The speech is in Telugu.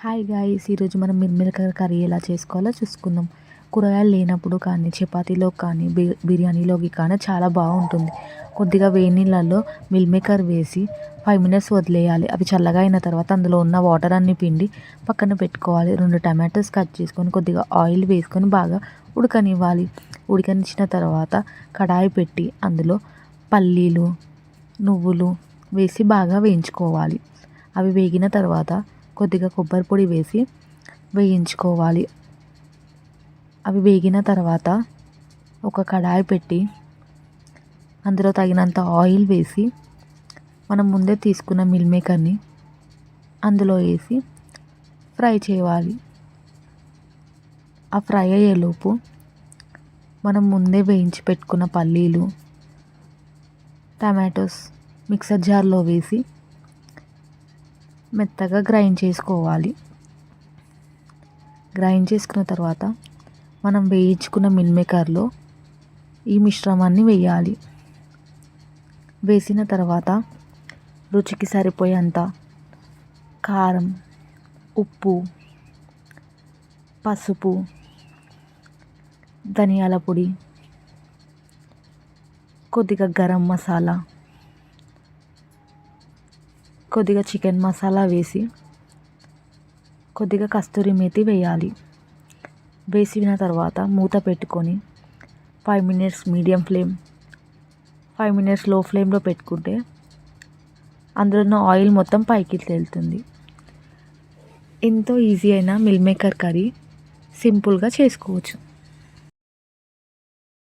హాయ్ గాయ్స్, ఈరోజు మనం మిల్మేకర్ కర్రీ ఎలా చేసుకోవాలో చూసుకుందాం. కూరగాయలు లేనప్పుడు కానీ చపాతీలోకి కానీ బిర్యానీలోకి కానీ చాలా బాగుంటుంది. కొద్దిగా వేడి నీళ్ళల్లో మిల్మేకర్ వేసి 5 మినిట్స్ వదిలేయాలి. అవి చల్లగా అయిన తర్వాత అందులో ఉన్న వాటర్ అన్ని పిండి పక్కన పెట్టుకోవాలి. 2 టమాటోస్ కట్ చేసుకొని కొద్దిగా ఆయిల్ వేసుకొని బాగా ఉడకనివ్వాలి. ఉడకనిచ్చిన తర్వాత కడాయి పెట్టి అందులో పల్లీలు, నువ్వులు వేసి బాగా వేయించుకోవాలి. అవి వేగిన తర్వాత కొద్దిగా కొబ్బరి పొడి వేసి వేయించుకోవాలి. అవి వేగిన తర్వాత ఒక కడాయి పెట్టి అందులో తగినంత ఆయిల్ వేసి మనం ముందే తీసుకున్న మిల్మేకర్ని అందులో వేసి ఫ్రై చేయాలి. ఆ ఫ్రై అయ్యేలోపు మనం ముందే వేయించి పెట్టుకున్న పల్లీలు, టమాటోస్ మిక్సర్ జార్లో వేసి మెత్తగా గ్రైండ్ చేసుకోవాలి. గ్రైండ్ చేసుకున్న తర్వాత మనం వేయించుకున్న మిల్మేకర్లో ఈ మిశ్రమాన్ని వేయాలి. వేసిన తర్వాత రుచికి సరిపోయేంత కారం, ఉప్పు, పసుపు, ధనియాల పొడి, కొద్దిగా గరం మసాలా, కొద్దిగా చికెన్ మసాలా వేసి కొద్దిగా కస్తూరి మేతి వేయాలి. వేసిన తర్వాత మూత పెట్టుకొని 5 మినిట్స్ మీడియం ఫ్లేమ్, 5 మినిట్స్ లో ఫ్లేమ్లో పెట్టుకుంటే అందులో ఉన్న ఆయిల్ మొత్తం పైకి తేలుతుంది. ఎంతో ఈజీ అయిన మిల్మేకర్ కర్రీ సింపుల్గా చేసుకోవచ్చు.